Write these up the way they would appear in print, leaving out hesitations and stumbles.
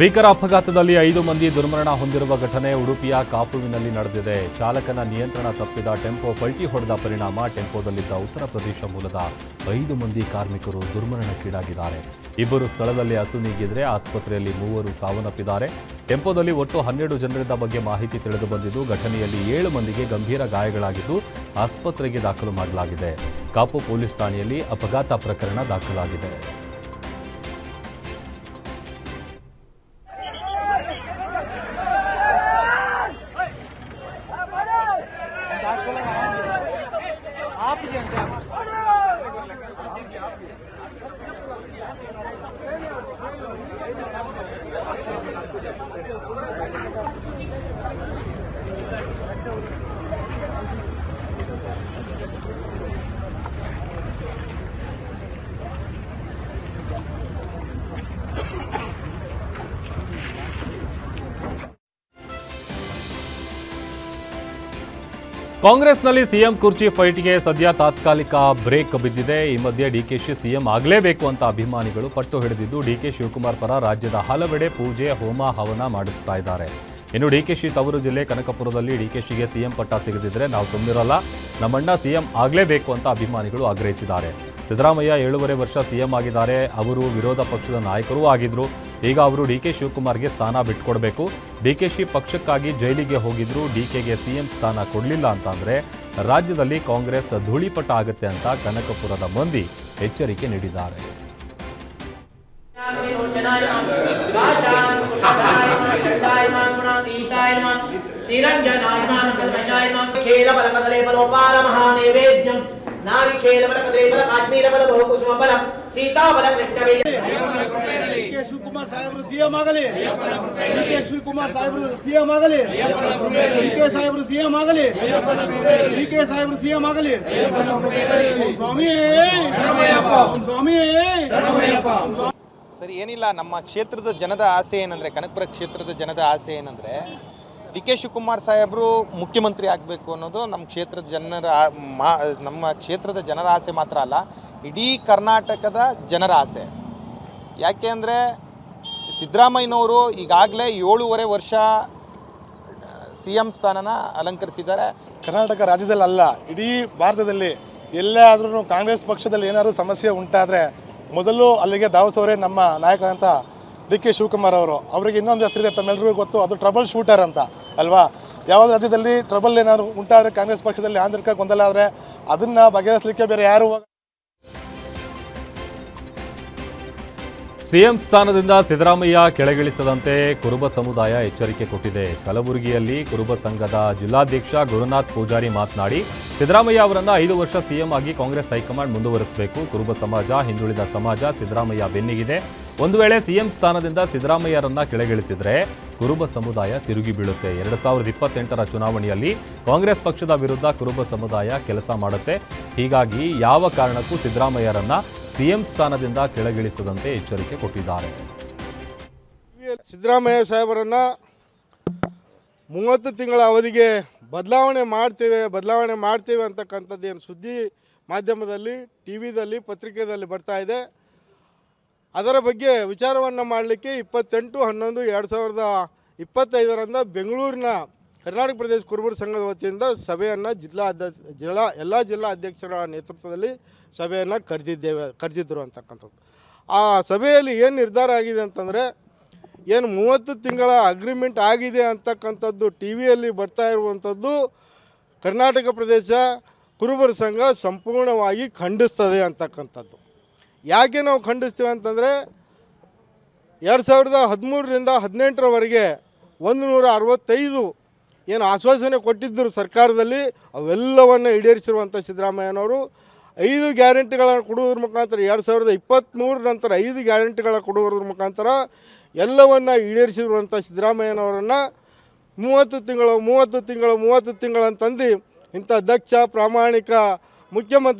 ಭೀಕರ ಅಪಘಾತದಲ್ಲಿ 5 ಮಂದಿ ದುರ್ಮರಣ ಹೊಂದಿರುವ ಘಟನೆ ಉಡುಪಿಯ ಕಾಪುವಿನಲ್ಲಿ ನಡೆದಿದೆ. ಚಾಲಕನ ನಿಯಂತ್ರಣ ತಪ್ಪಿದ ಟೆಂಪೋ ಪಲ್ಟಿ ಹೊಡೆದ ಪರಿಣಾಮ ಟೆಂಪೋದಲ್ಲಿದ್ದ ಉತ್ತರ ಪ್ರದೇಶ ಮೂಲದ 5 ಮಂದಿ ಕಾರ್ಮಿಕರು ದುರ್ಮರಣಕ್ಕೀಡಾಗಿದ್ದಾರೆ. 2 ಸ್ಥಳದಲ್ಲಿ ಅಸುನೀಗಿದ್ರೆ ಆಸ್ಪತ್ರೆಯಲ್ಲಿ 3 ಸಾವನ್ನಪ್ಪಿದ್ದಾರೆ. ಟೆಂಪೋದಲ್ಲಿ ಒಟ್ಟು 12 ಜನರಿದ್ದ ಬಗ್ಗೆ ಮಾಹಿತಿ ತಿಳಿದು ಬಂದಿದ್ದು, ಘಟನೆಯಲ್ಲಿ 7 ಮಂದಿಗೆ ಗಂಭೀರ ಗಾಯಗಳಾಗಿದ್ದು ಆಸ್ಪತ್ರೆಗೆ ದಾಖಲು ಮಾಡಲಾಗಿದೆ. ಕಾಪು ಪೊಲೀಸ್ ಠಾಣೆಯಲ್ಲಿ ಅಪಘಾತ ಪ್ರಕರಣ ದಾಖಲಾಗಿದೆ. ಕಾಂಗ್ರೆಸ್ನಲ್ಲಿ ಸಿಎಂ ಕುರ್ಚಿ ಫೈಟ್ಗೆ ಸದ್ಯ ತಾತ್ಕಾಲಿಕ ಬ್ರೇಕ್ ಬಿದ್ದಿದೆ. ಈ ಮಧ್ಯೆ ಡಿಕೆಶಿ ಸಿಎಂ ಆಗಲೇಬೇಕು ಅಂತ ಅಭಿಮಾನಿಗಳು ಪಟ್ಟು ಹಿಡಿದಿದ್ದು, ಡಿಕೆ ಶಿವಕುಮಾರ್ ಪರ ರಾಜ್ಯದ ಹಲವೆಡೆ ಪೂಜೆ ಹೋಮ ಹವನ ಮಾಡಿಸ್ತಾ ಇದ್ದಾರೆ. ಇನ್ನು ಡಿಕೆಶಿ ತವರು ಜಿಲ್ಲೆ ಕನಕಪುರದಲ್ಲಿ ಡಿಕೆಶಿಗೆ ಸಿಎಂ ಪಟ್ಟ ಸಿಗದಿದ್ರೆ ನಾವು ಸುಮ್ಮನಿರಲ್ಲ, ನಮ್ಮಣ್ಣ ಸಿಎಂ ಆಗಲೇಬೇಕು ಅಂತ ಅಭಿಮಾನಿಗಳು ಆಗ್ರಹಿಸಿದ್ದಾರೆ. ಸಿದ್ದರಾಮಯ್ಯ 7.5 ವರ್ಷ ಸಿಎಂ ಆಗಿದ್ದಾರೆ. ಅವರು ವಿರೋಧ ಪಕ್ಷದ ನಾಯಕರೂ ಆಗಿದ್ರು. ಈಗ ಅವರು ಡಿಕೆ ಶಿವಕುಮಾರ್ಗೆ ಸ್ಥಾನ ಬಿಟ್ಕೊಡ್ಬೇಕು. ಡಿಕೆಶಿ ಪಕ್ಷಕ್ಕಾಗಿ ಜೈಲಿಗೆ ಹೋಗಿದ್ರು. ಡಿಕೆಗೆ ಸಿಎಂ ಸ್ಥಾನ ಕೊಡಲಿಲ್ಲ ಅಂತಂದ್ರೆ ರಾಜ್ಯದಲ್ಲಿ ಕಾಂಗ್ರೆಸ್ ಧೂಳಿಪಟ ಆಗುತ್ತೆ ಅಂತ ಕನಕಪುರದ ಮಂದಿ ಎಚ್ಚರಿಕೆ ನೀಡಿದ್ದಾರೆ. ಶಿವಕುಮಾರ್ ಸಾಹೇಬರು ಸಿಎಂ ಆಗಲಿ, ಶಿವಕುಮಾರ್ ಸಾಹೇಬರು ಸಿಎಂ ಆಗಲಿ, ಡಿಕೆ ಸಾಹೇಬರು ಸಿಎಂ ಆಗಲಿ, ಡಿಕೆ ಸಾಹೇಬರು ಸಿಎಂ ಆಗಲಿ. ಸ್ವಾಮಿ ಸ್ವಾಮಿ ಸರಿ, ಏನಿಲ್ಲ, ನಮ್ಮ ಕ್ಷೇತ್ರದ ಜನದ ಆಸೆ ಏನಂದ್ರೆ, ಕನಕಪುರ ಕ್ಷೇತ್ರದ ಜನದ ಆಸೆ ಏನಂದ್ರೆ ಡಿ.ಕೆ. ಶಿವಕುಮಾರ್ ಸಾಹೇಬರು ಮುಖ್ಯಮಂತ್ರಿ ಆಗಬೇಕು ಅನ್ನೋದು ನಮ್ಮ ಕ್ಷೇತ್ರದ ಜನರ ಆಸೆ ಮಾತ್ರ ಅಲ್ಲ, ಇಡೀ ಕರ್ನಾಟಕದ ಜನರ ಆಸೆ. ಯಾಕೆ ಅಂದರೆ ಸಿದ್ದರಾಮಯ್ಯನವರು ಈಗಾಗಲೇ 7.5 ವರ್ಷ ಸಿಎಂ ಸ್ಥಾನನ ಅಲಂಕರಿಸಿದ್ದಾರೆ. ಕರ್ನಾಟಕ ರಾಜ್ಯದಲ್ಲಿ ಅಲ್ಲ, ಇಡೀ ಭಾರತದಲ್ಲಿ ಎಲ್ಲೇ ಆದ್ರೂ ಕಾಂಗ್ರೆಸ್ ಪಕ್ಷದಲ್ಲಿ ಏನಾದರೂ ಸಮಸ್ಯೆ ಉಂಟಾದರೆ ಮೊದಲು ಅಲ್ಲಿಗೆ ಧಾವಿಸೋರೆ ನಮ್ಮ ನಾಯಕರಂತ ಡಿ.ಕೆ. ಶಿವಕುಮಾರ್ ಅವರು. ಅವರಿಗೆ ಇನ್ನೊಂದು ಹೆಸರಿದೆ, ತಮ್ಮೆಲ್ಲರಿಗೂ ಗೊತ್ತು, ಅದು ಟ್ರಬಲ್ ಶೂಟರ್ ಅಂತ ಅಲ್ವಾ. ಯಾವ ರಾಜ್ಯದಲ್ಲಿ ಟ್ರಬಲ್ ಏನಾದ್ರು ಉಂಟಾದರೆ ಕಾಂಗ್ರೆಸ್ ಪಕ್ಷದಲ್ಲಿ ಆಂತರಿಕ ಗೊಂದಲ ಆದರೆ ಅದನ್ನು ಬಗೆಹರಿಸಲಿಕ್ಕೆ ಬೇರೆ ಯಾರು. ಸಿಎಂ ಸ್ಥಾನದಿಂದ ಸಿದ್ದರಾಮಯ್ಯ ಕೆಳಗಿಳಿಸದಂತೆ ಕುರುಬ ಸಮುದಾಯ ಎಚ್ಚರಿಕೆ ಕೊಟ್ಟಿದೆ. ಕಲಬುರಗಿಯಲ್ಲಿ ಕುರುಬ ಸಂಘದ ಜಿಲ್ಲಾಧ್ಯಕ್ಷ ಗುರುನಾಥ್ ಪೂಜಾರಿ ಮಾತನಾಡಿ, ಸಿದ್ದರಾಮಯ್ಯ ಅವರನ್ನ 5 ವರ್ಷ ಸಿಎಂ ಆಗಿ ಕಾಂಗ್ರೆಸ್ ಹೈಕಮಾಂಡ್ ಮುಂದುವರಿಸಬೇಕು. ಕುರುಬ ಸಮಾಜ, ಹಿಂದುಳಿದ ಸಮಾಜ ಸಿದ್ದರಾಮಯ್ಯ ಬೆನ್ನಿಗಿದೆ. ಒಂದು ವೇಳೆ ಸಿಎಂ ಸ್ಥಾನದಿಂದ ಸಿದ್ದರಾಮಯ್ಯರನ್ನ ಕೆಳಗಿಳಿಸಿದ್ರೆ ಕುರುಬ ಸಮುದಾಯ ತಿರುಗಿ ಬೀಳುತ್ತೆ. 2028ರ ಚುನಾವಣೆಯಲ್ಲಿ ಕಾಂಗ್ರೆಸ್ ಪಕ್ಷದ ವಿರುದ್ಧ ಕುರುಬ ಸಮುದಾಯ ಕೆಲಸ ಮಾಡುತ್ತೆ. ಹೀಗಾಗಿ ಯಾವ ಕಾರಣಕ್ಕೂ ಸಿದ್ದರಾಮಯ್ಯರನ್ನ ಸಿಎಂ ಸ್ಥಾನದಿಂದ ಕೆಳಗಿಳಿಸದಂತೆ ಎಚ್ಚರಿಕೆ ಕೊಟ್ಟಿದ್ದಾರೆ. ಸಿದ್ದರಾಮಯ್ಯ ಸಾಹೇಬರನ್ನ 30 ತಿಂಗಳ ಅವಧಿಗೆ ಬದಲಾವಣೆ ಮಾಡ್ತೇವೆ ಅಂತಕ್ಕಂಥದ್ದು ಏನು ಸುದ್ದಿ ಮಾಧ್ಯಮದಲ್ಲಿ, ಟಿವಿದಲ್ಲಿ, ಪತ್ರಿಕೆಯಲ್ಲಿ ಬರ್ತಾ ಇದೆ. ಅದರ ಬಗ್ಗೆ ವಿಚಾರವನ್ನು ಮಾಡಲಿಕ್ಕೆ 28/11/2025 ಬೆಂಗಳೂರಿನ ಕರ್ನಾಟಕ ಪ್ರದೇಶ ಕುರುಬರ ಸಂಘದ ವತಿಯಿಂದ ಸಭೆಯನ್ನು ಎಲ್ಲ ಜಿಲ್ಲಾ ಅಧ್ಯಕ್ಷರ ನೇತೃತ್ವದಲ್ಲಿ ಸಭೆಯನ್ನು ಕರೆದಿದ್ದರು ಅಂತಕ್ಕಂಥದ್ದು. ಆ ಸಭೆಯಲ್ಲಿ ಏನು ನಿರ್ಧಾರ ಆಗಿದೆ ಅಂತಂದರೆ, ಏನು 30 ತಿಂಗಳ ಅಗ್ರಿಮೆಂಟ್ ಆಗಿದೆ ಅಂತಕ್ಕಂಥದ್ದು ಟಿ ವಿಯಲ್ಲಿ ಬರ್ತಾ ಇರುವಂಥದ್ದು ಕರ್ನಾಟಕ ಪ್ರದೇಶ ಕುರುಬರ ಸಂಘ ಸಂಪೂರ್ಣವಾಗಿ ಖಂಡಿಸ್ತದೆ ಅಂತಕ್ಕಂಥದ್ದು. ಯಾಕೆ ನಾವು ಖಂಡಿಸ್ತೀವಿ ಅಂತಂದರೆ 2013ರಿಂದ 2018ರವರೆಗೆ 165 ಏನು ಆಶ್ವಾಸನೆ ಕೊಟ್ಟಿದ್ದರು ಸರ್ಕಾರದಲ್ಲಿ, ಅವೆಲ್ಲವನ್ನು ಈಡೇರಿಸಿರುವಂಥ ಸಿದ್ದರಾಮಯ್ಯನವರು 5 ಗ್ಯಾರಂಟಿಗಳನ್ನು ಕೊಡುವುದ್ರ ಮುಖಾಂತರ 2023 ನಂತರ 5 ಗ್ಯಾರಂಟಿಗಳ ಕೊಡುವುದ್ರ ಮುಖಾಂತರ ಎಲ್ಲವನ್ನು ಈಡೇರಿಸಿರುವಂಥ ಸಿದ್ದರಾಮಯ್ಯನವರನ್ನು 30 ತಿಂಗಳು ಅಂತಂದು ಇಂಥ ದಕ್ಷ ಪ್ರಾಮಾಣಿಕ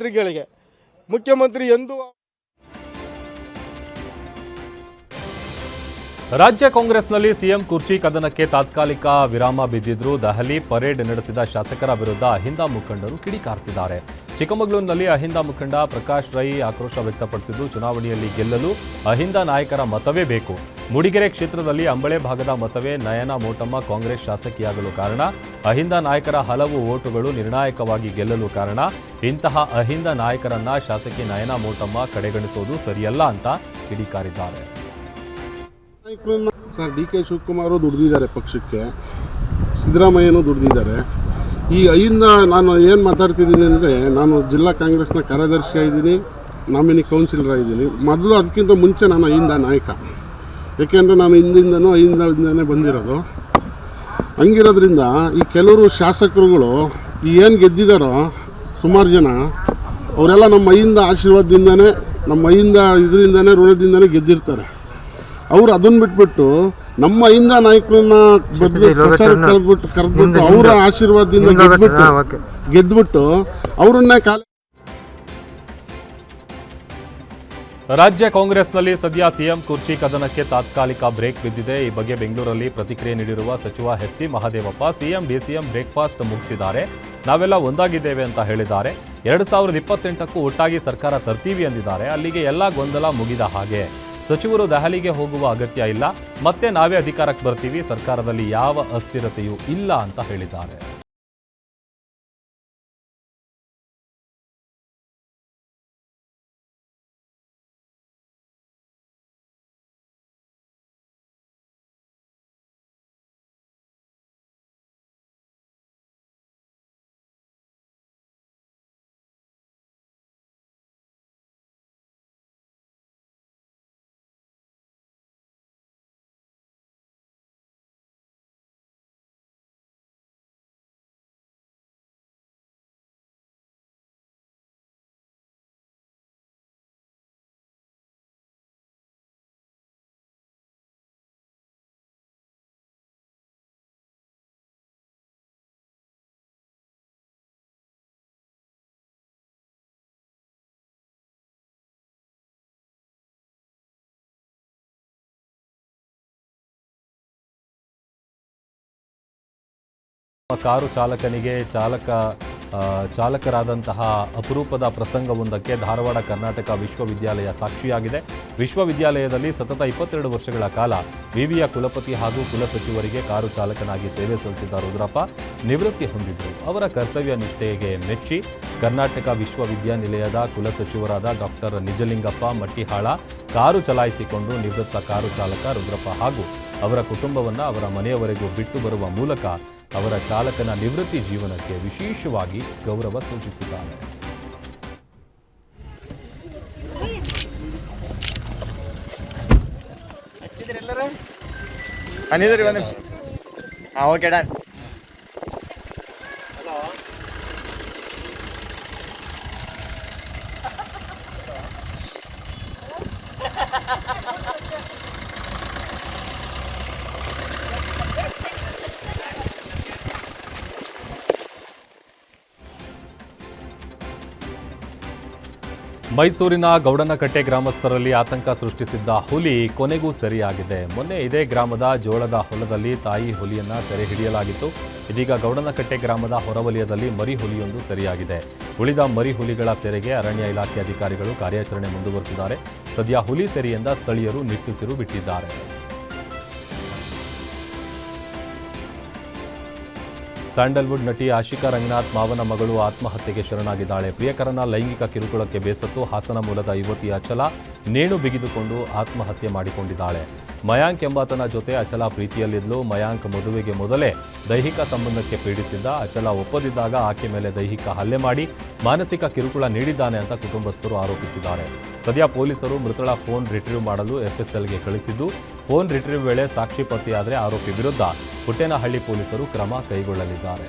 ಮುಖ್ಯಮಂತ್ರಿ ಎಂದು ರಾಜ್ಯ ಕಾಂಗ್ರೆಸ್ನಲ್ಲಿ ಸಿಎಂ ಕುರ್ಚಿ ಕದನಕ್ಕೆ ತಾತ್ಕಾಲಿಕ ವಿರಾಮ ಬಿದ್ದಿದ್ರು. ದೆಹಲಿ ಪರೇಡ್ ನಡೆಸಿದ ಶಾಸಕರ ವಿರುದ್ಧ ಅಹಿಂದ ಮುಖಂಡರು ಕಿಡಿಕಾರ್ತಿದ್ದಾರೆ. ಚಿಕ್ಕಮಗಳೂರಿನಲ್ಲಿ ಅಹಿಂದ ಮುಖಂಡ ಪ್ರಕಾಶ್ ರೈ ಆಕ್ರೋಶ ವ್ಯಕ್ತಪಡಿಸಿದ್ದು, ಚುನಾವಣೆಯಲ್ಲಿ ಗೆಲ್ಲಲು ಅಹಿಂದ ನಾಯಕರ ಮತವೇ ಬೇಕು. ಮೂಡಿಗೆರೆ ಕ್ಷೇತ್ರದಲ್ಲಿ ಅಂಬಳೆ ಭಾಗದ ಮತವೇ ನಯನ ಮೋಟಮ್ಮ ಕಾಂಗ್ರೆಸ್ ಶಾಸಕಿಯಾಗಲು ಕಾರಣ. ಅಹಿಂದ ನಾಯಕರ ಹಲವು ಓಟುಗಳು ನಿರ್ಣಾಯಕವಾಗಿ ಗೆಲ್ಲಲು ಕಾರಣ. ಇಂತಹ ಅಹಿಂದ ನಾಯಕರನ್ನ ಶಾಸಕಿ ನಯನ ಮೋಟಮ್ಮ ಕಡೆಗಣಿಸೋದು ಸರಿಯಲ್ಲ ಅಂತ ಕಿಡಿಕಾರಿದ್ದಾರೆ. ಸರ್, ಡಿ ಕೆ ಶಿವಕುಮಾರ್ ದುಡಿದಿದ್ದಾರೆ, ಪಕ್ಷಕ್ಕೆ ಸಿದ್ದರಾಮಯ್ಯನೂ ದುಡಿದಿದ್ದಾರೆ. ಈ ಅಹಿಂದ ನಾನು ಏನು ಮಾತಾಡ್ತಿದ್ದೀನಿ ಅಂದರೆ, ನಾನು ಜಿಲ್ಲಾ ಕಾಂಗ್ರೆಸ್ನ ಕಾರ್ಯದರ್ಶಿ ಆಗಿದ್ದೀನಿ, ನಾಮಿನಿ ಕೌನ್ಸಿಲರ್ ಆಗಿದ್ದೀನಿ. ಮೊದಲು ಅದಕ್ಕಿಂತ ಮುಂಚೆ ನಾನು ಅಹಿಂದ ನಾಯಕ, ಏಕೆಂದರೆ ನಾನು ಹಿಂದಿಂದನೂ ಅಹಿಂದನೇ ಬಂದಿರೋದು. ಹಂಗಿರೋದ್ರಿಂದ ಈ ಕೆಲವರು ಶಾಸಕರುಗಳು ಏನು ಗೆದ್ದಿದ್ದಾರೋ ಸುಮಾರು ಜನ, ಅವರೆಲ್ಲ ನಮ್ಮ ಅಹಿಂದ ಆಶೀರ್ವಾದದಿಂದನೇ, ನಮ್ಮ ಅಹಿಂದ ಇದರಿಂದನೇ, ಋಣದಿಂದನೇ ಗೆದ್ದಿರ್ತಾರೆ. ಅವರು ಅದನ್ನು ಬಿಟ್ಬಿಟ್ಟು ನಮ್ಮ ಅಹಿಂದ ನಾಯಕರನ್ನ ಪ್ರಚಾರಕ್ಕೆ ಕರೆದ್ಬಿಟ್ಟು ಅವರ ಆಶೀರ್ವಾದದಿಂದ ಗೆದ್ಬಿಟ್ಟು ಅವರನ್ನೇ ರಾಜ್ಯ ಕಾಂಗ್ರೆಸ್ನಲ್ಲಿ ಸದ್ಯ ಸಿಎಂ ಕುರ್ಚಿ ಕದನಕ್ಕೆ ತಾತ್ಕಾಲಿಕ ಬ್ರೇಕ್ ಬಿದ್ದಿದೆ. ಈ ಬಗ್ಗೆ ಬೆಂಗಳೂರಲ್ಲಿ ಪ್ರತಿಕ್ರಿಯೆ ನೀಡಿರುವ ಸಚಿವ ಎಚ್.ಸಿ. ಮಹದೇವಪ್ಪ, ಸಿಎಂ ಡಿಸಿಎಂ ಬ್ರೇಕ್ಫಾಸ್ಟ್ ಮುಗಿಸಿದ್ದಾರೆ, ನಾವೆಲ್ಲ ಒಂದಾಗಿದ್ದೇವೆ ಅಂತ ಹೇಳಿದ್ದಾರೆ. 2028ಕ್ಕೂ ಒಟ್ಟಾಗಿ ಸರ್ಕಾರ ತರ್ತೀವಿ ಎಂದಿದ್ದಾರೆ. ಅಲ್ಲಿಗೆ ಎಲ್ಲ ಗೊಂದಲ ಮುಗಿದ ಹಾಗೆ. ಸಚಿವರು ದೆಹಲಿಗೆ ಹೋಗುವ ಅಗತ್ಯ ಇಲ್ಲ, ಮತ್ತೆ ನಾವೇ ಅಧಿಕಾರಕ್ಕೆ ಬರ್ತೀವಿ, ಸರ್ಕಾರದಲ್ಲಿ ಯಾವ ಅಸ್ಥಿರತೆಯೂ ಇಲ್ಲ ಅಂತ ಹೇಳಿದ್ದಾರೆ. ಕಾರು ಚಾಲಕನಿಗೆ ಚಾಲಕರಾದಂತಹ ಅಪರೂಪದ ಪ್ರಸಂಗವೊಂದಕ್ಕೆ ಧಾರವಾಡ ಕರ್ನಾಟಕ ವಿಶ್ವವಿದ್ಯಾಲಯ ಸಾಕ್ಷಿಯಾಗಿದೆ. ವಿಶ್ವವಿದ್ಯಾಲಯದಲ್ಲಿ ಸತತ 22 ವರ್ಷಗಳ ಕಾಲ ವಿವಿಯ ಕುಲಪತಿ ಹಾಗೂ ಕುಲಸಚಿವರಿಗೆ ಕಾರು ಚಾಲಕನಾಗಿ ಸೇವೆ ಸಲ್ಲಿಸಿದ್ದ ರುದ್ರಪ್ಪ ನಿವೃತ್ತಿ ಹೊಂದಿದ್ದರು. ಅವರ ಕರ್ತವ್ಯ ನಿಷ್ಠೆಗೆ ಮೆಚ್ಚಿ ಕರ್ನಾಟಕ ವಿಶ್ವವಿದ್ಯಾನಿಲಯದ ಕುಲಸಚಿವರಾದ ಡಾಕ್ಟರ್ ನಿಜಲಿಂಗಪ್ಪ ಮಟ್ಟಿಹಾಳ ಕಾರು ಚಲಾಯಿಸಿಕೊಂಡು ನಿವೃತ್ತ ಕಾರು ಚಾಲಕ ರುದ್ರಪ್ಪ ಹಾಗೂ ಅವರ ಕುಟುಂಬವನ್ನು ಅವರ ಮನೆಯವರೆಗೂ ಬಿಟ್ಟು ಬರುವ ಮೂಲಕ ಅವರ ಚಾಲಕನ ನಿವೃತ್ತಿ ಜೀವನಕ್ಕೆ ವಿಶೇಷವಾಗಿ ಗೌರವ ಸೂಚಿಸಿದ್ದಾರೆ. ಮೈಸೂರಿನ ಗೌಡನಕಟ್ಟೆ ಗ್ರಾಮಸ್ಥರಲ್ಲಿ ಆತಂಕ ಸೃಷ್ಟಿಸಿದ್ದ ಹುಲಿ ಕೊನೆಗೂ ಸೆರೆಯಾಗಿದೆ. ಮೊನ್ನೆ ಇದೇ ಗ್ರಾಮದ ಜೋಳದ ಹೊಲದಲ್ಲಿ ತಾಯಿ ಹುಲಿಯನ್ನ ಸೆರೆ ಹಿಡಿಯಲಾಗಿತ್ತು. ಇದೀಗ ಗೌಡನಕಟ್ಟೆ ಗ್ರಾಮದ ಹೊರವಲಯದಲ್ಲಿ ಮರಿ ಹುಲಿಯೊಂದು ಸೆರೆಯಾಗಿದೆ. ಉಳಿದ ಮರಿ ಹುಲಿಗಳ ಸೆರೆಗೆ ಅರಣ್ಯ ಇಲಾಖೆ ಅಧಿಕಾರಿಗಳು ಕಾರ್ಯಾಚರಣೆ ಮುಂದುವರೆಸಿದ್ದಾರೆ. ಸದ್ಯ ಹುಲಿ ಸೆರೆಯಿಂದ ಸ್ಥಳೀಯರು ನಿಟ್ಟುಸಿರು ಬಿಟ್ಟಿದ್ದಾರೆ. ಸ್ಯಾಂಡಲ್ವುಡ್ ನಟಿ ಆಶಿಕಾ ರಂಗನಾಥ್ ಮಾವನ ಮಗಳು ಆತ್ಮಹತ್ಯೆಗೆ ಶರಣಾಗಿದ್ದಾಳೆ. ಪ್ರಿಯಕರನ ಲೈಂಗಿಕ ಕಿರುಕುಳಕ್ಕೆ ಬೇಸತ್ತು ಹಾಸನ ಮೂಲದ ಯುವತಿ ಅಚಲ ನೇಣು ಬಿಗಿದುಕೊಂಡು ಆತ್ಮಹತ್ಯೆ ಮಾಡಿಕೊಂಡಿದ್ದಾಳೆ. ಮಯಾಂಕ್ ಎಂಬಾತನ ಜೊತೆ ಅಚಲ ಪ್ರೀತಿಯಲ್ಲಿದ್ಲು. ಮಯಾಂಕ್ ಮದುವೆಗೆ ಮೊದಲೇ ದೈಹಿಕ ಸಂಬಂಧಕ್ಕೆ ಪೀಡಿಸಿದ್ದ. ಅಚಲ ಒಪ್ಪದಿದ್ದಾಗ ಆಕೆ ಮೇಲೆ ದೈಹಿಕ ಹಲ್ಲೆ ಮಾಡಿ ಮಾನಸಿಕ ಕಿರುಕುಳ ನೀಡಿದ್ದಾನೆ ಅಂತ ಕುಟುಂಬಸ್ಥರು ಆರೋಪಿಸಿದ್ದಾರೆ. ಸದ್ಯ ಪೊಲೀಸರು ಮೃತಳ ಫೋನ್ ರಿಟ್ರೀವ್ ಮಾಡಲು ಎಫ್ಎಸ್ಎಲ್ಗೆ ಕಳಿಸಿದ್ದು, ಫೋನ್ ರಿಟ್ರೀವ್ ವೇಳೆ ಸಾಕ್ಷಿ ಪತ್ತೆಯಾದರೆ ಆರೋಪಿ ವಿರುದ್ಧ ಪುಟ್ಟೇನಹಳ್ಳಿ ಪೊಲೀಸರು ಕ್ರಮ ಕೈಗೊಳ್ಳಲಿದ್ದಾರೆ.